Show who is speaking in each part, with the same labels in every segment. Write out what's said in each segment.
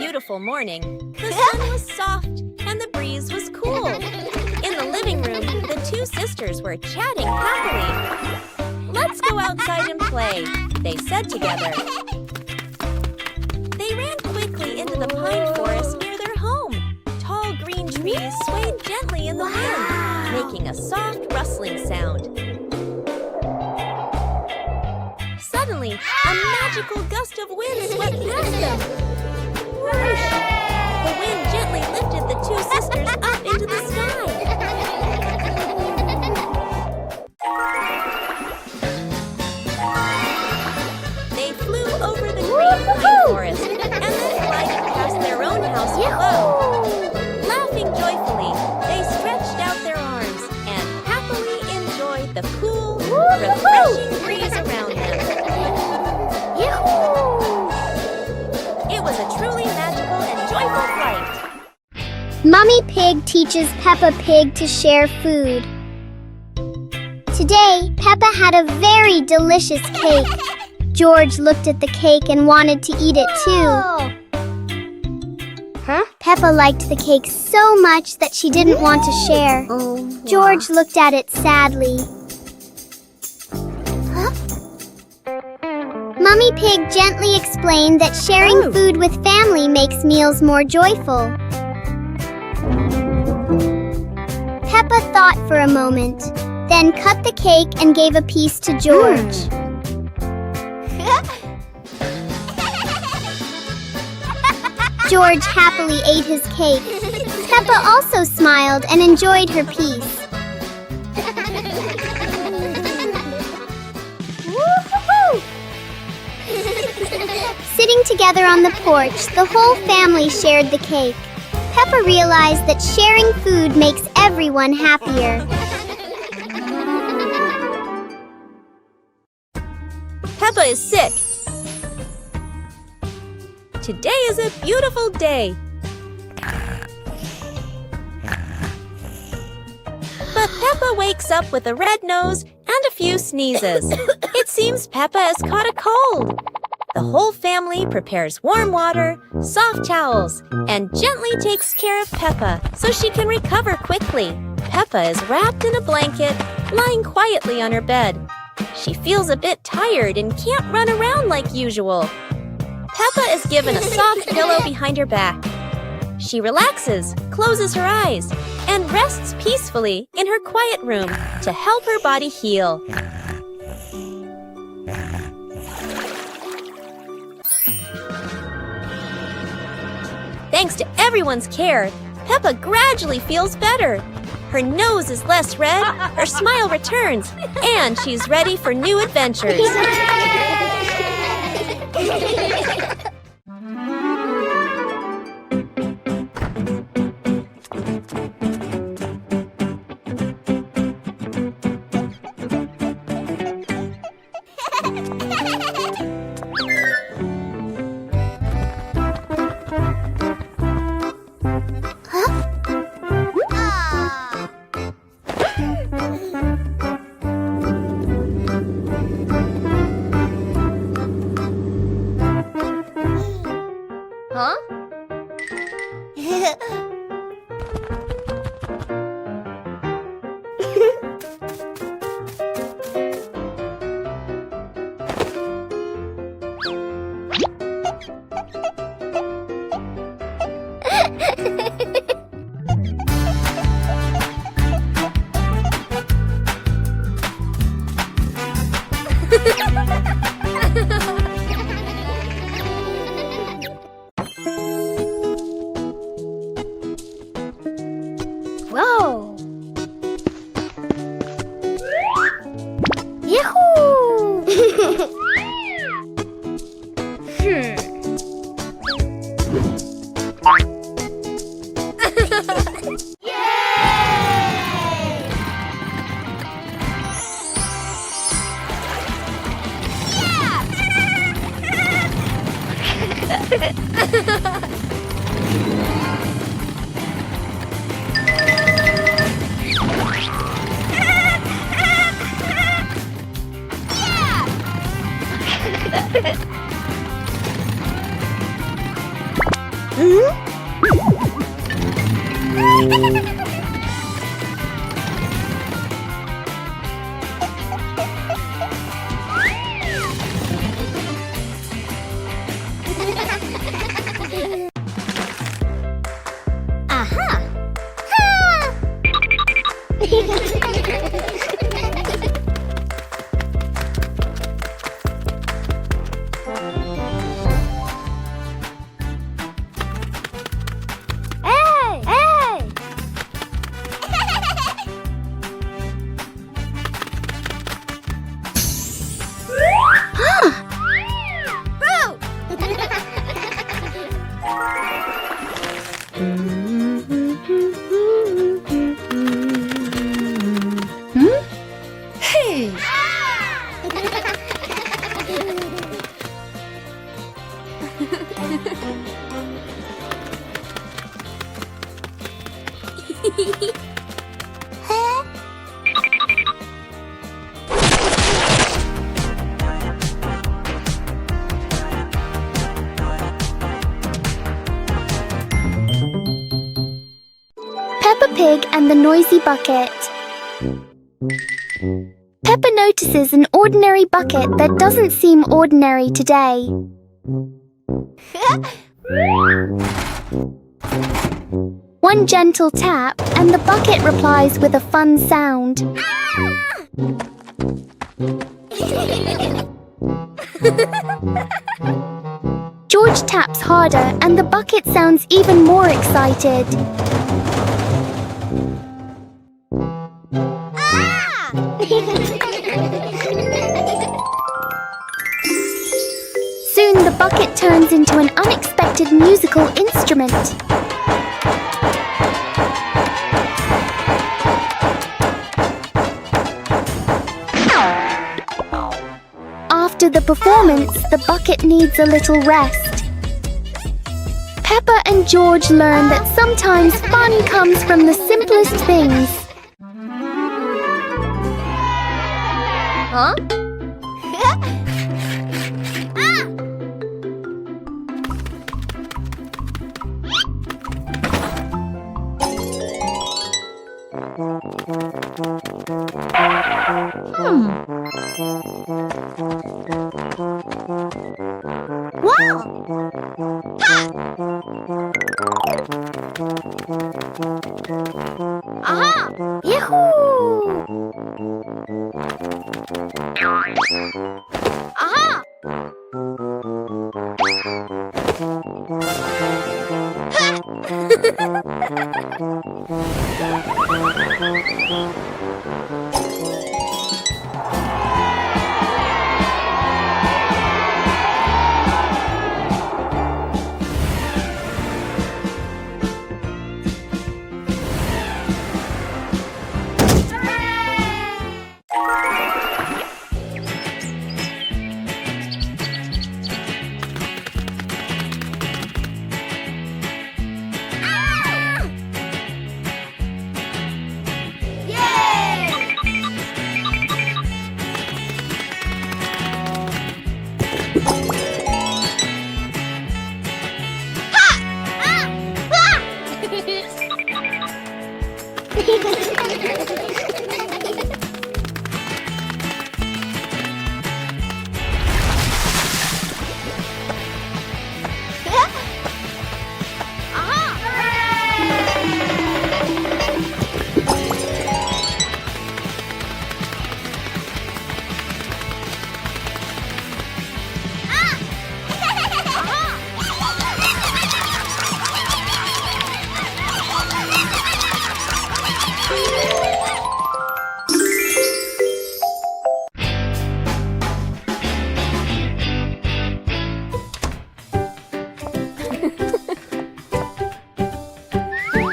Speaker 1: beautiful morning. The sun was soft and the breeze was cool. In the living room, the two sisters were chatting happily. "Let's go outside and play," they said together. They ran quickly into the pine forest near their home. Tall green trees swayed gently in the wind, making a soft rustling sound. Suddenly, a magical gust of wind swept past them. Whoosh! The wind gently lifted the two sisters up into the sky. They flew over the green pine forest and then glided past their own house below. Laughing joyfully, they stretched out their arms and happily enjoyed the cool, refreshing breeze around them. It was a truly magical and joyful flight.
Speaker 2: Mummy Pig teaches Peppa Pig to share food. Today, Peppa had a very delicious cake. George looked at the cake and wanted to eat it too. Peppa liked the cake so much that she didn't want to share. George looked at it sadly. Mummy Pig gently explained that sharing food with family makes meals more joyful. Peppa thought for a moment, then cut the cake and gave a piece to George. George happily ate his cake. Peppa also smiled and enjoyed her piece. Sitting together on the porch, the whole family shared the cake. Peppa realized that sharing food makes everyone happier.
Speaker 1: Peppa is sick. Today is a beautiful day. But Peppa wakes up with a red nose and a few sneezes. It seems Peppa has caught a cold. The whole family prepares warm water, soft towels, and gently takes care of Peppa so she can recover quickly. Peppa is wrapped in a blanket, lying quietly on her bed. She feels a bit tired and can't run around like usual. Peppa is given a soft pillow behind her back. She relaxes, closes her eyes, and rests peacefully in her quiet room to help her body heal. Thanks to everyone's care, Peppa gradually feels better. Her nose is less red, her smile returns, and she's ready for new adventures. Huh?
Speaker 2: Whoa! Yahoo! Aha! Hey! Hey!
Speaker 1: Hey!
Speaker 2: Peppa Pig and the Noisy Bucket. Peppa notices an ordinary bucket that doesn't seem ordinary today. One gentle tap, and the bucket replies with a fun sound. George taps harder, and the bucket sounds even more excited. Soon the bucket turns into an unexpected musical instrument. After the performance, the bucket needs a little rest. Peppa and George learn that sometimes fun comes from the simplest things.
Speaker 1: Huh?
Speaker 2: Aha! Yahoo! Aha!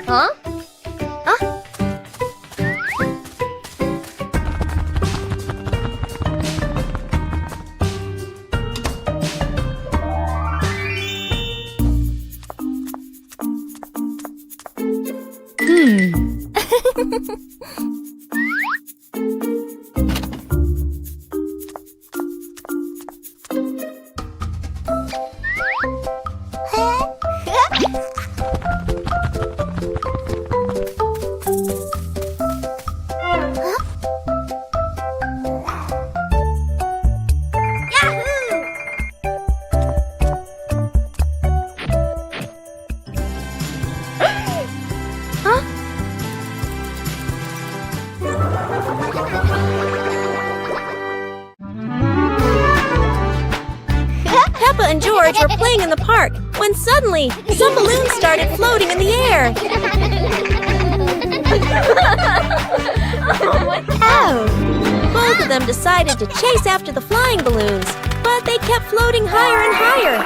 Speaker 1: Huh? were playing in the park when suddenly some balloons started floating in the air. Oh! Both of them decided to chase after the flying balloons, but they kept floating higher and higher.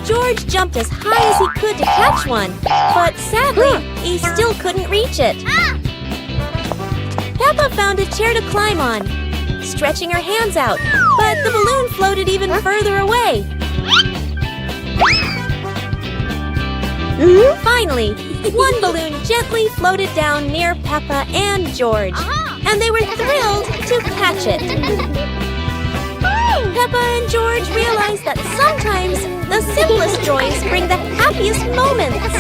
Speaker 1: George jumped as high as he could to catch one, but sadly, he still couldn't reach it. Peppa found a chair to climb on, stretching her hands out, but the balloon floated even further away. Finally, one balloon gently floated down near Peppa and George, and they were thrilled to catch it. Peppa and George realized that sometimes the simplest joys bring the happiest moments.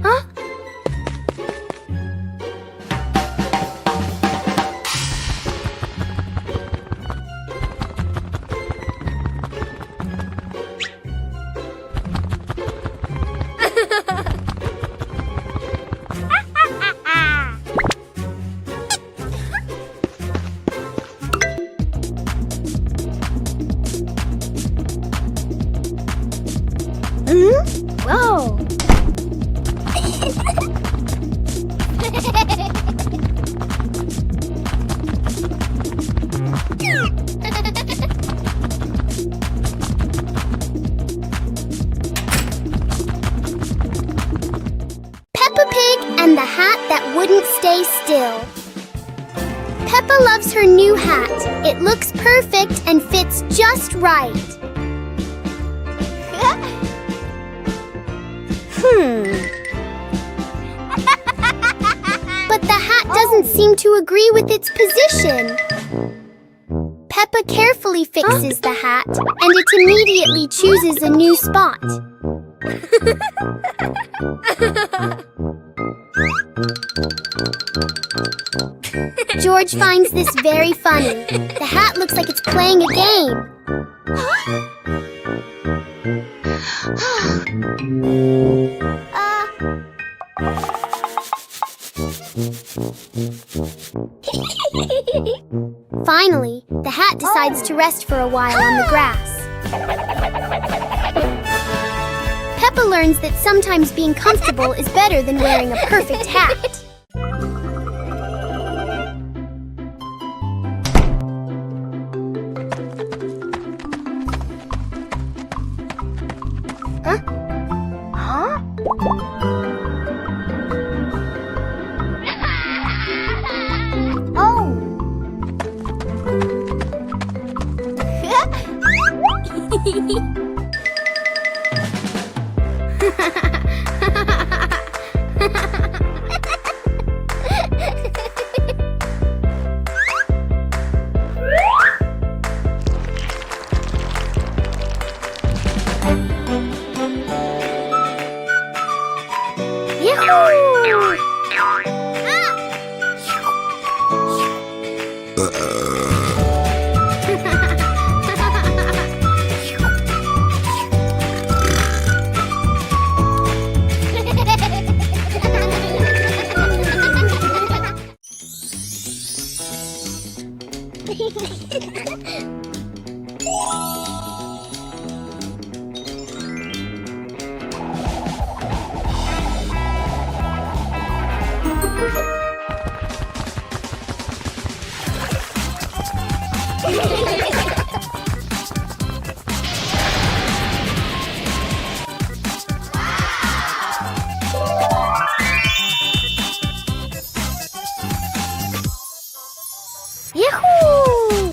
Speaker 2: Huh?
Speaker 1: Whoa!
Speaker 2: Peppa Pig and the hat that wouldn't stay still. Peppa loves her new hat. It looks perfect and fits just right. But the hat doesn't seem to agree with its position. Peppa carefully fixes the hat, and it immediately chooses a new spot. George finds this very funny. The hat looks like it's playing a game. Finally, the hat decides to rest for a while on the grass. Peppa learns that sometimes being comfortable is better than wearing a perfect hat. Yahoo!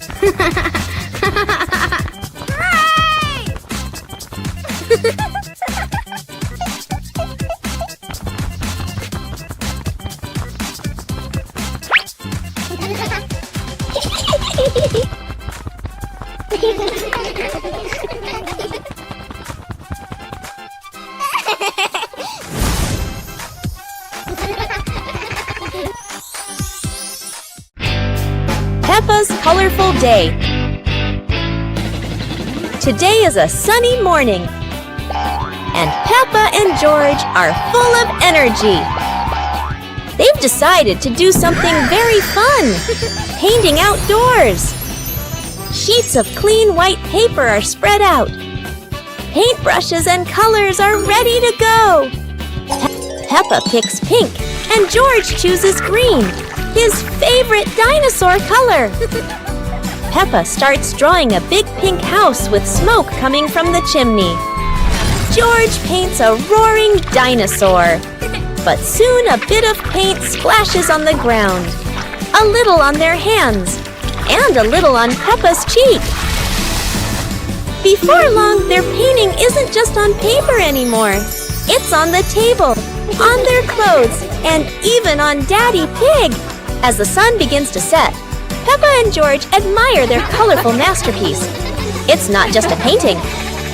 Speaker 1: Peppa's colorful day. Today is a sunny morning, and Peppa and George are full of energy. They've decided to do something very fun, painting outdoors. Sheets of clean white paper are spread out. Paintbrushes and colors are ready to go. Peppa picks pink, and George chooses green, his favorite dinosaur color. Peppa starts drawing a big pink house with smoke coming from the chimney. George paints a roaring dinosaur. But soon a bit of paint splashes on the ground, a little on their hands, and a little on Peppa's cheek. Before long, their painting isn't just on paper anymore. It's on the table, on their clothes, and even on Daddy Pig. As the sun begins to set, Peppa and George admire their colorful masterpiece. It's not just a painting.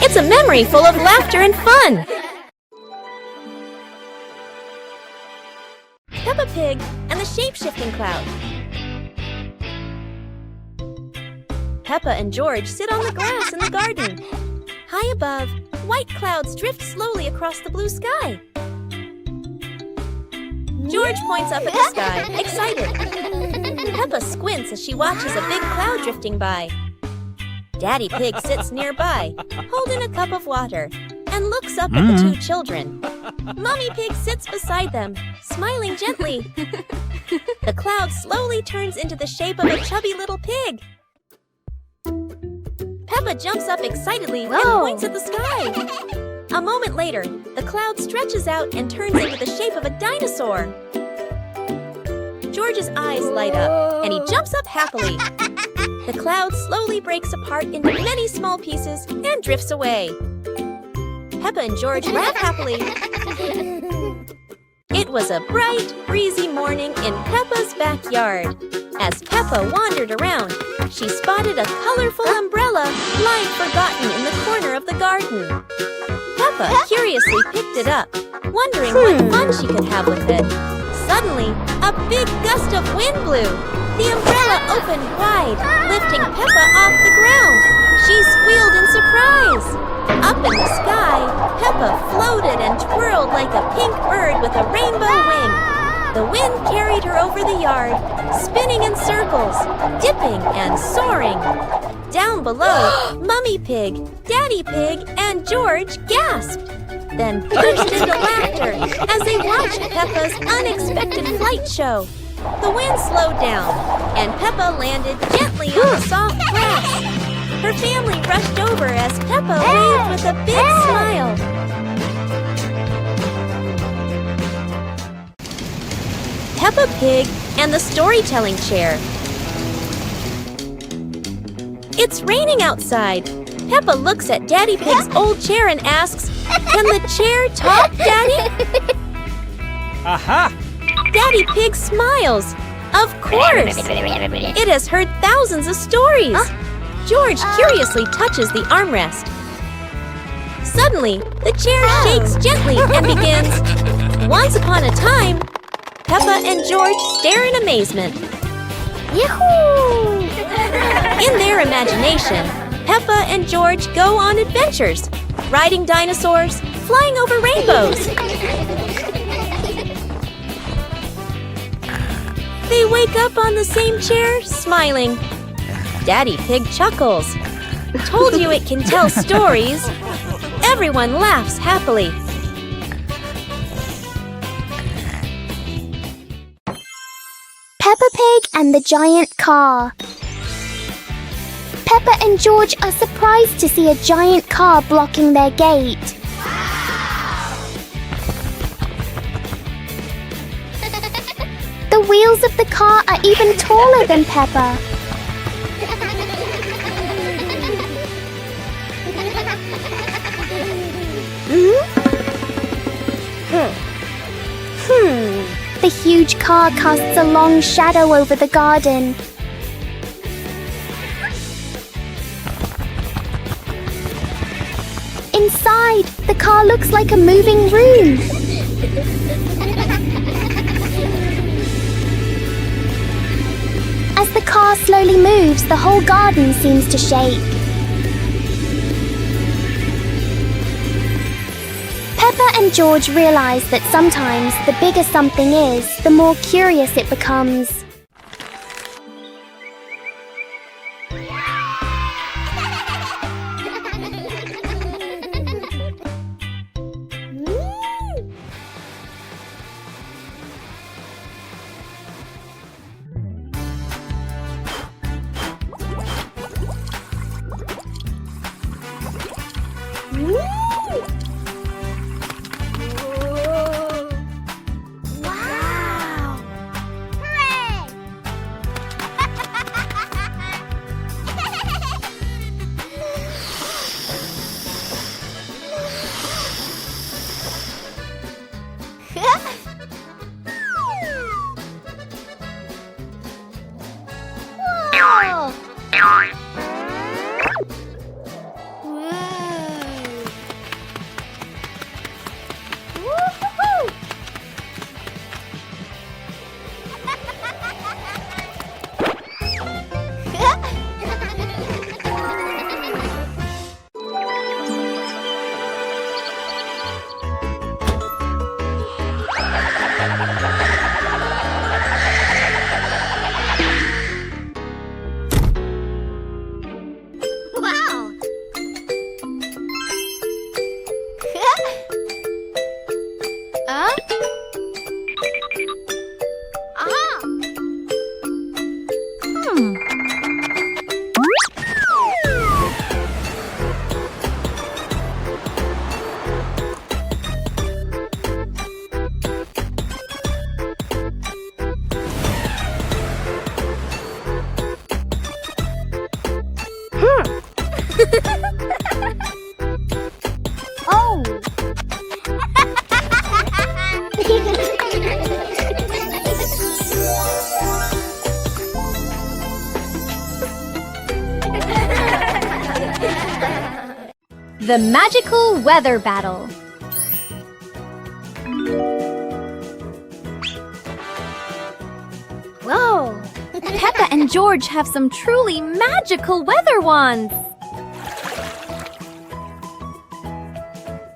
Speaker 1: It's a memory full of laughter and fun. Peppa Pig and the Shape-Shifting Cloud. Peppa and George sit on the grass in the garden. High above, white clouds drift slowly across the blue sky. George points up at the sky, excited. Peppa squints as she watches a big cloud drifting by. Daddy Pig sits nearby, holding a cup of water, and looks up at the two children. Mommy Pig sits beside them, smiling gently. The cloud slowly turns into the shape of a chubby little pig. Peppa jumps up excitedly and points at the sky. A moment later, the cloud stretches out and turns into the shape of a dinosaur. George's eyes light up, and he jumps up happily. The cloud slowly breaks apart into many small pieces and drifts away. Peppa and George laugh happily. It was a bright, breezy morning in Peppa's backyard. As Peppa wandered around, she spotted a colorful umbrella lying forgotten in the corner of the garden. Peppa curiously picked it up, wondering what fun she could have with it. Suddenly, a big gust of wind blew. The umbrella opened wide, lifting Peppa off the ground. She squealed in surprise. Up in the sky, Peppa floated and twirled like a pink bird with a rainbow wing. The wind carried her over the yard, spinning in circles, dipping and soaring. Down below, Mummy Pig, Daddy Pig, and George gasped, then burst into laughter as they watched Peppa's unexpected flight show. The wind slowed down, and Peppa landed gently on the soft grass. Her family rushed over as Peppa waved with a big smile. Peppa Pig and the Storytelling Chair. It's raining outside. Peppa looks at Daddy Pig's old chair and asks, "Can the chair talk, Daddy?"
Speaker 3: Aha!
Speaker 1: Daddy Pig smiles. Of course! It has heard thousands of stories. George curiously touches the armrest. Suddenly, the chair shakes gently and begins, "Once upon a time." Peppa and George stare in amazement.
Speaker 2: Yahoo!
Speaker 1: In their imagination, Peppa and George go on adventures, riding dinosaurs, flying over rainbows. They wake up on the same chair, smiling. Daddy Pig chuckles. Told you it can tell stories. Everyone laughs happily.
Speaker 2: Peppa Pig and the Giant Car. Peppa and George are surprised to see a giant car blocking their gate. The wheels of the car are even taller than Peppa. The huge car casts a long shadow over the garden. Inside, the car looks like a moving room. As the car slowly moves, the whole garden seems to shake. Peppa and George realize that sometimes the bigger something is, the more curious it becomes.
Speaker 1: The Magical Weather Battle. Whoa! Peppa and George have some truly magical weather wands.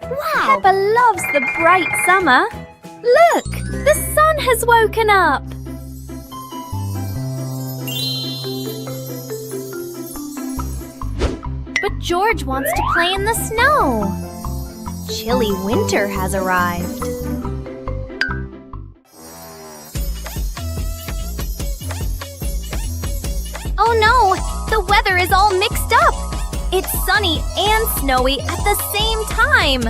Speaker 1: Wow! Peppa loves the bright summer. Look! The sun has woken up. But George wants to play in the snow. Chilly winter has arrived. Oh no! The weather is all mixed up! It's sunny and snowy at the same time!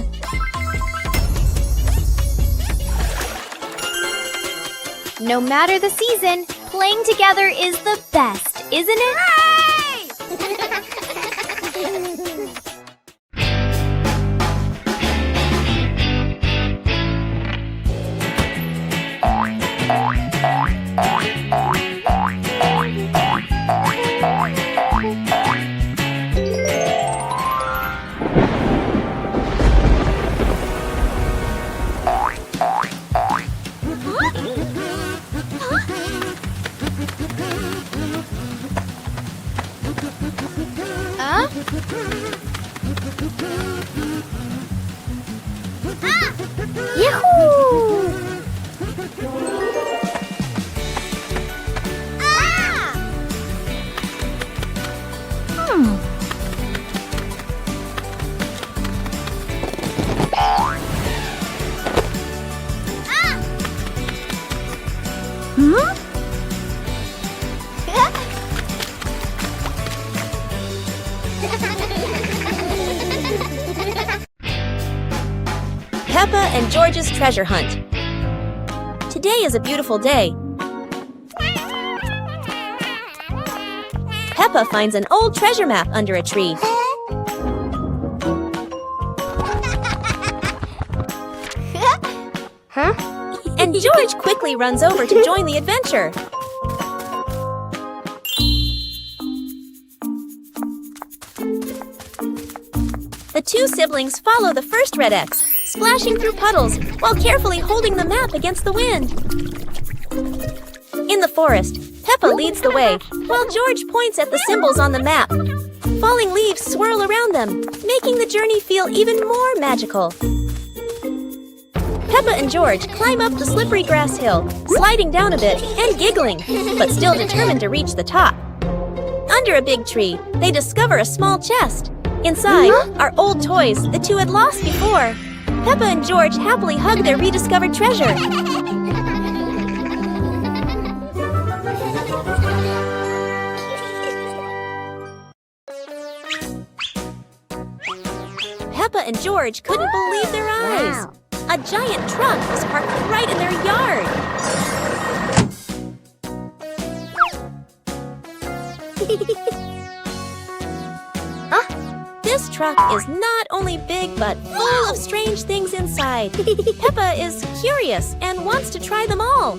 Speaker 1: No matter the season, playing together is the best, isn't it? George's treasure hunt. Today is a beautiful day. Peppa finds an old treasure map under a tree. And George quickly runs over to join the adventure. The two siblings follow the first red X, splashing through puddles while carefully holding the map against the wind. In the forest, Peppa leads the way, while George points at the symbols on the map. Falling leaves swirl around them, making the journey feel even more magical. Peppa and George climb up the slippery grass hill, sliding down a bit and giggling, but still determined to reach the top. Under a big tree, they discover a small chest. Inside are old toys the two had lost before. Peppa and George happily hug their rediscovered treasure. Peppa and George couldn't believe their eyes.
Speaker 2: Wow.
Speaker 1: A giant truck was parked right in their yard. This truck is not only big but full of strange things inside. Peppa is curious and wants to try them all.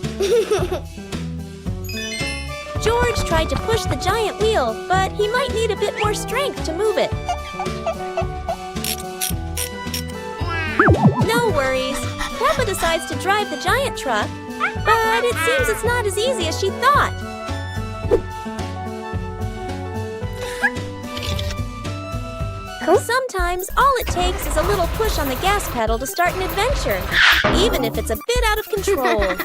Speaker 1: George tried to push the giant wheel, but he might need a bit more strength to move it. No worries. Peppa decides to drive the giant truck, but it seems it's not as easy as she thought. Sometimes all it takes is a little push on the gas pedal to start an adventure, even if it's a bit out of control.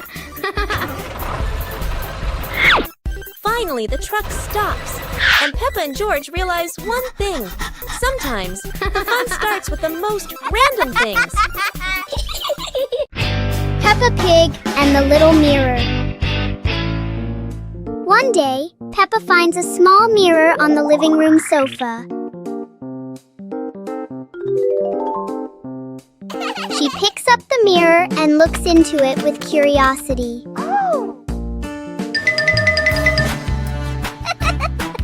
Speaker 1: Finally, the truck stops, and Peppa and George realize one thing. Sometimes the fun starts with the most random things.
Speaker 2: Peppa Pig and the Little Mirror. One day, Peppa finds a small mirror on the living room sofa. She picks up the mirror and looks into it with curiosity.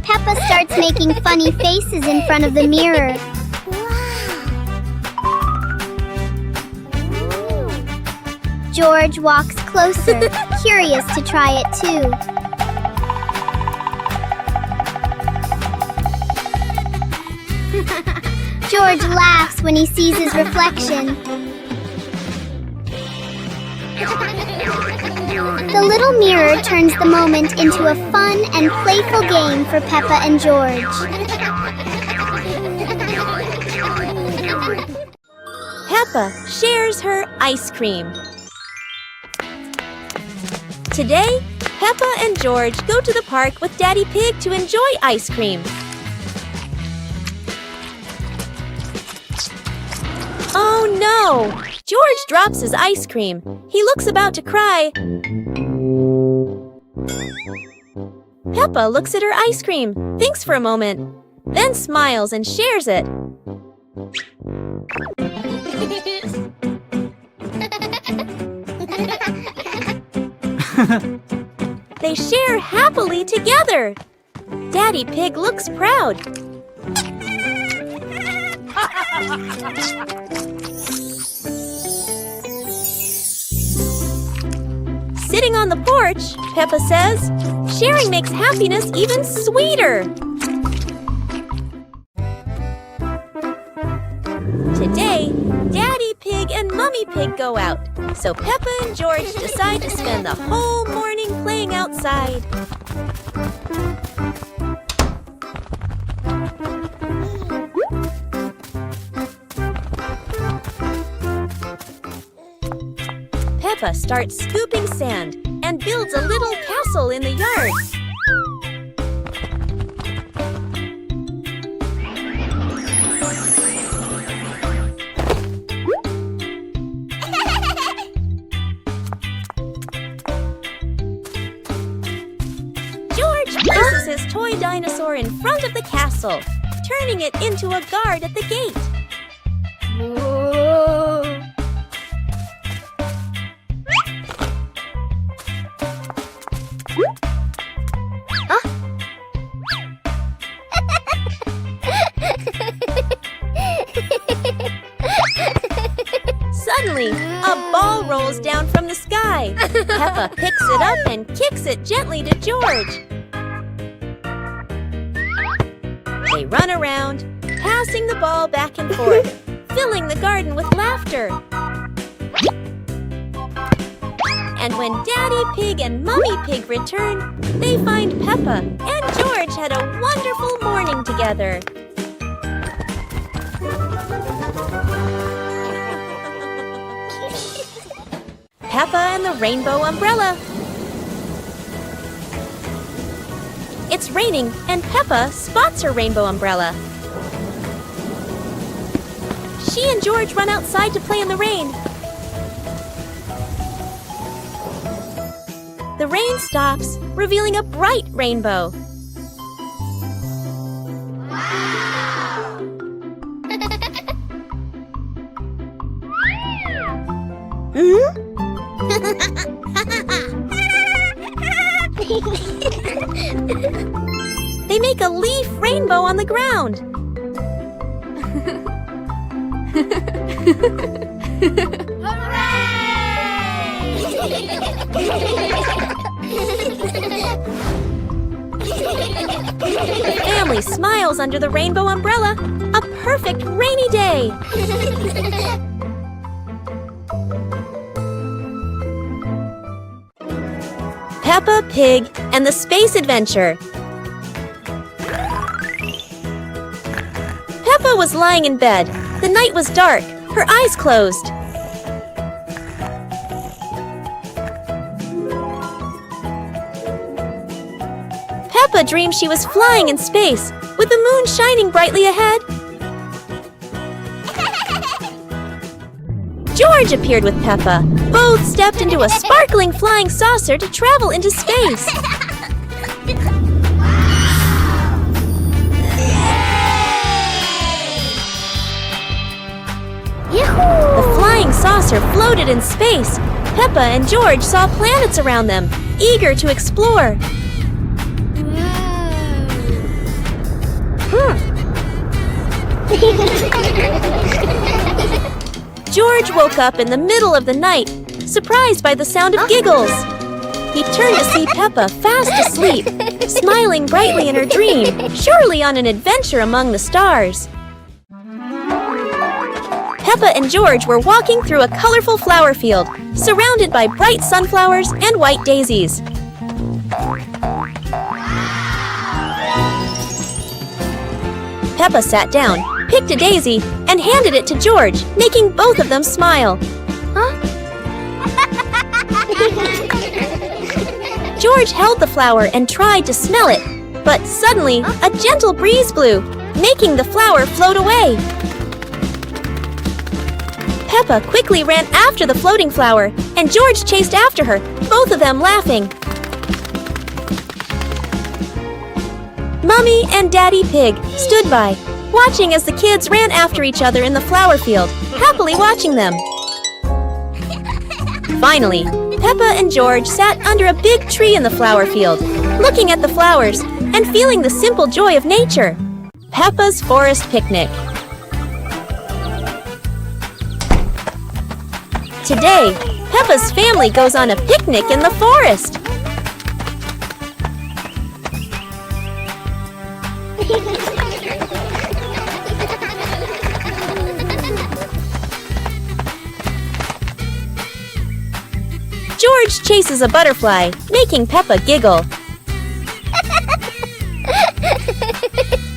Speaker 2: Peppa starts making funny faces in front of the mirror. George walks closer, curious to try it too. George laughs when he sees his reflection. The little mirror turns the moment into a fun and playful game for Peppa and George.
Speaker 1: Peppa shares her ice cream. Today, Peppa and George go to the park with Daddy Pig to enjoy ice cream. Oh no! George drops his ice cream. He looks about to cry. Peppa looks at her ice cream, thinks for a moment, then smiles and shares it. They share happily together. Daddy Pig looks proud. Sitting on the porch, Peppa says, sharing makes happiness even sweeter. Today, Daddy Pig and Mummy Pig go out, so Peppa and George decide to spend the whole morning playing outside. Peppa starts scooping sand and builds a little castle in the yard. George places his toy dinosaur in front of the castle, turning it into a guard at the gate. Peppa picks it up and kicks it gently to George. They run around, passing the ball back and forth, filling the garden with laughter. And when Daddy Pig and Mummy Pig return, they find Peppa and George had a wonderful morning together. Peppa and the Rainbow Umbrella. It's raining and Peppa spots her rainbow umbrella. She and George run outside to play in the rain. The rain stops, revealing a bright rainbow. They make a leaf rainbow on the ground. The family smiles under the rainbow umbrella. A perfect rainy day. Peppa Pig and the Space Adventure. Peppa was lying in bed. The night was dark. Her eyes closed. Peppa dreamed she was flying in space, with the moon shining brightly ahead. George appeared with Peppa. Both stepped into a sparkling flying saucer to travel into space. The flying saucer floated in space. Peppa and George saw planets around them, eager to explore. George woke up in the middle of the night, surprised by the sound of giggles. He turned to see Peppa fast asleep, smiling brightly in her dream, surely on an adventure among the stars. Peppa and George were walking through a colorful flower field, surrounded by bright sunflowers and white daisies. Peppa sat down, picked a daisy, and handed it to George, making both of them smile. George held the flower and tried to smell it, but suddenly a gentle breeze blew, making the flower float away. Peppa quickly ran after the floating flower, and George chased after her, both of them laughing. Mummy and Daddy Pig stood by, watching as the kids ran after each other in the flower field, happily watching them. Finally, Peppa and George sat under a big tree in the flower field, looking at the flowers and feeling the simple joy of nature. Peppa's Forest Picnic. Today, Peppa's family goes on a picnic in the forest. George chases a butterfly, making Peppa giggle.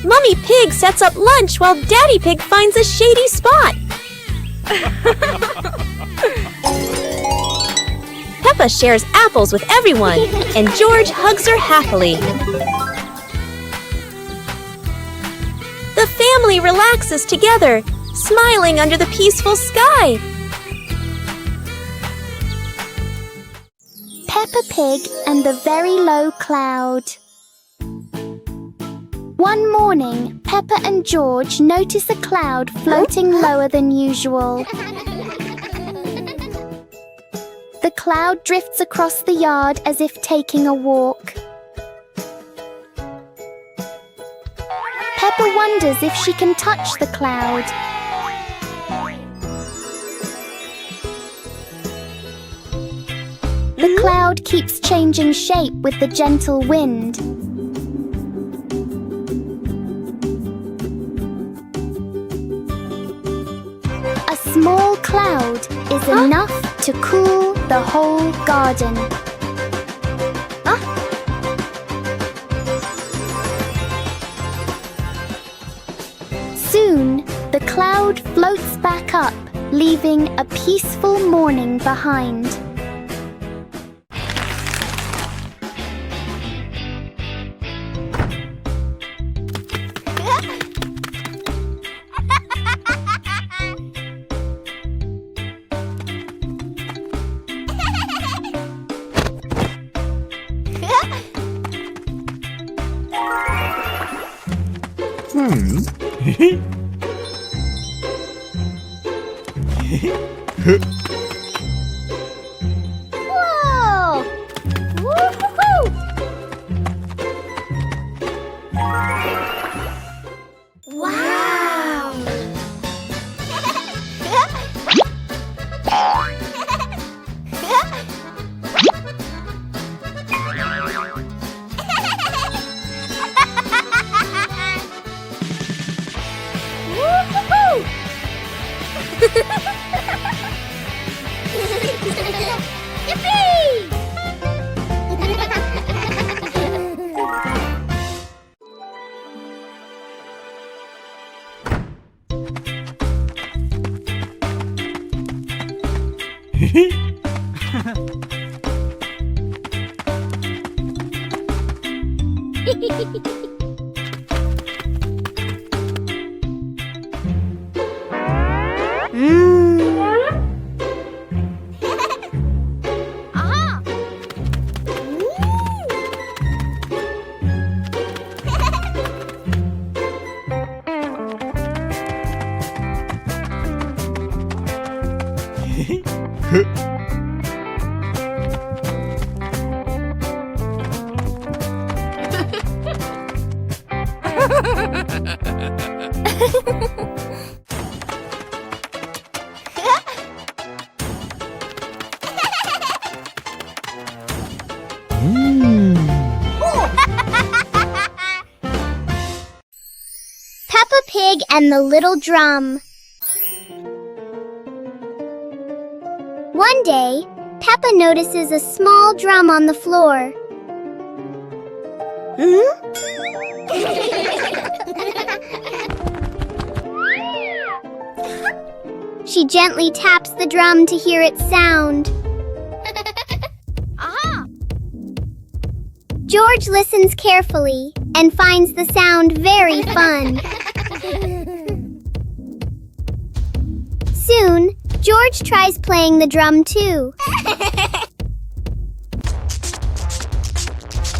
Speaker 1: Mummy Pig sets up lunch while Daddy Pig finds a shady spot. Peppa shares apples with everyone, and George hugs her happily. The family relaxes together, smiling under the peaceful sky.
Speaker 2: Peppa Pig and the Very Low Cloud. One morning, Peppa and George notice a cloud floating lower than usual. The cloud drifts across the yard as if taking a walk. Peppa wonders if she can touch the cloud. The cloud keeps changing shape with the gentle wind. A small cloud is enough to cool the whole garden. Soon, the cloud floats back up, leaving a peaceful morning behind. Whoa! Woo-hoo-hoo! Wow! Woo-hoo-hoo! Yippee! Peppa Pig and the Little Drum. One day, Peppa notices a small drum on the floor. She gently taps the drum to hear its sound. George listens carefully and finds the sound very fun. Soon, George tries playing the drum too.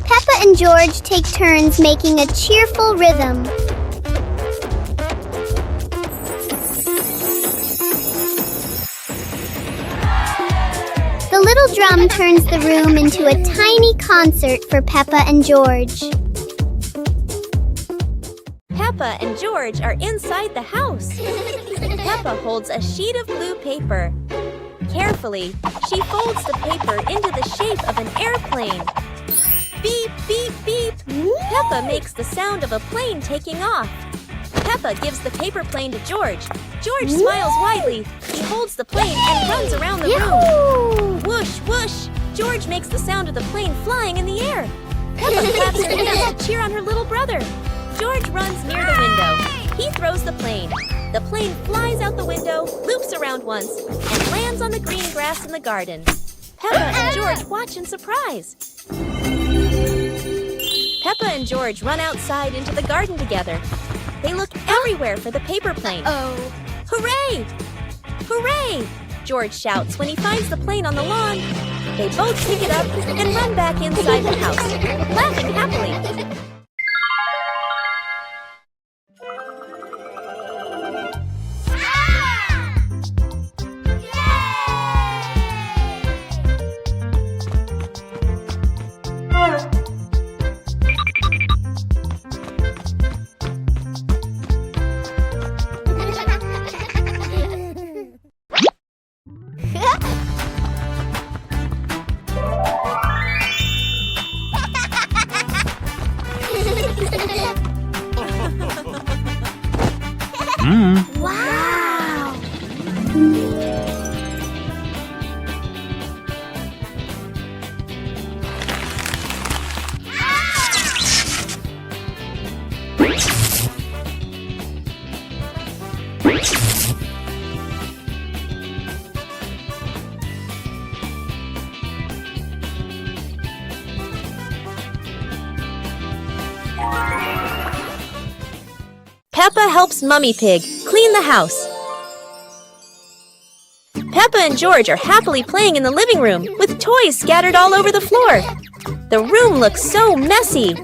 Speaker 2: Peppa and George take turns making a cheerful rhythm. The little drum turns the room into a tiny concert for Peppa and George.
Speaker 1: Peppa and George are inside the house. Peppa holds a sheet of blue paper. Carefully, she folds the paper into the shape of an airplane. Beep, beep, beep. Peppa makes the sound of a plane taking off. Peppa gives the paper plane to George. George smiles widely. He holds the plane and runs around the room. Whoosh, whoosh. George makes the sound of the plane flying in the air. Peppa claps her hands to cheer on her little brother. George runs near the window. He throws the plane. The plane flies out the window, loops around once, and lands on the green grass in the garden. Peppa and George watch in surprise. Peppa and George run outside into the garden together. They look everywhere for the paper plane. Hooray! Hooray! George shouts when he finds the plane on the lawn. They both pick it up and run back inside the house, laughing happily. helps Mummy Pig clean the house. Peppa and George are happily playing in the living room with toys scattered all over the floor. The room looks so messy.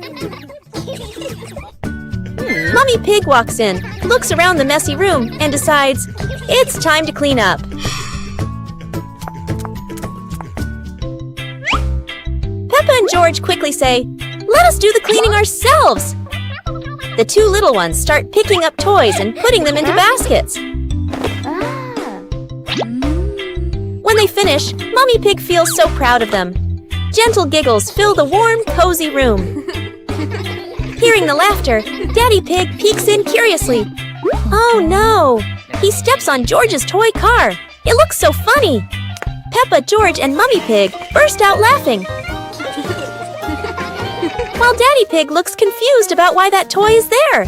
Speaker 1: Mummy Pig walks in, looks around the messy room, and decides it's time to clean up. Peppa and George quickly say, "Let us do the cleaning ourselves." The two little ones start picking up toys and putting them into baskets. When they finish, Mummy Pig feels so proud of them. Gentle giggles fill the warm, cozy room. Hearing the laughter, Daddy Pig peeks in curiously. Oh no! He steps on George's toy car. It looks so funny. Peppa, George, and Mummy Pig burst out laughing. While Daddy Pig looks confused about why that toy is there.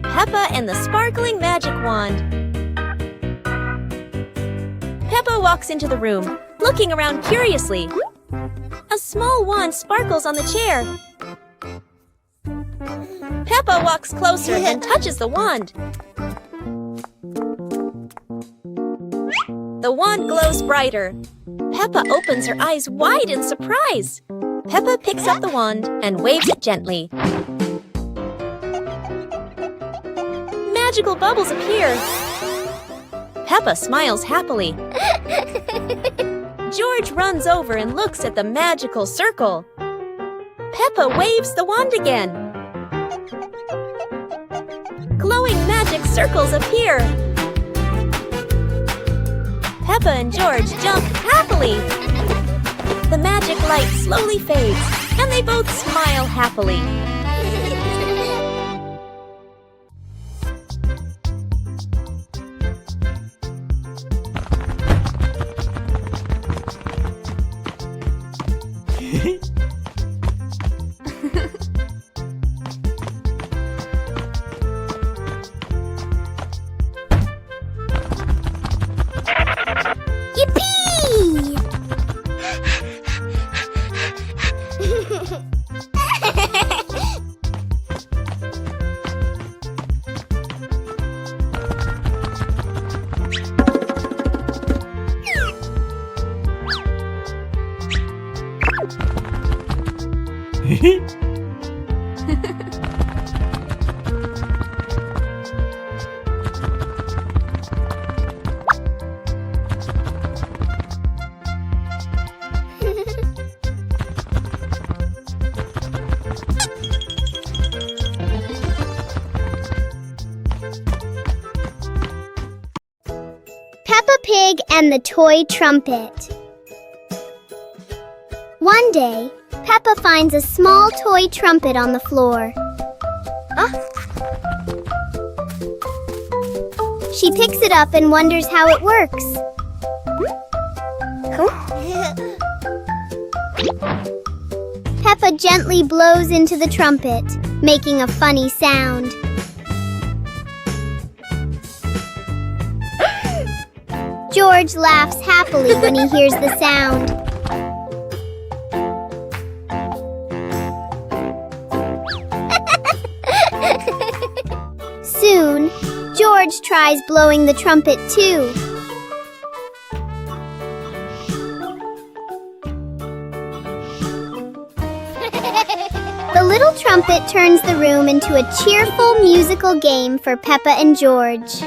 Speaker 1: Peppa and the Sparkling Magic Wand. Peppa walks into the room, looking around curiously. A small wand sparkles on the chair. Peppa walks closer and touches the wand. The wand glows brighter. Peppa opens her eyes wide in surprise. Peppa picks up the wand and waves it gently. Magical bubbles appear. Peppa smiles happily. George runs over and looks at the magical circle. Peppa waves the wand again. Glowing magic circles appear. Peppa and George jump happily. The magic light slowly fades, and they both smile happily.
Speaker 2: Peppa Pig and the Toy Trumpet. One day, Peppa finds a small toy trumpet on the floor. She picks it up and wonders how it works. Peppa gently blows into the trumpet, making a funny sound. George laughs happily when he hears the sound. Soon, George tries blowing the trumpet too. The little trumpet turns the room into a cheerful musical game for Peppa and George.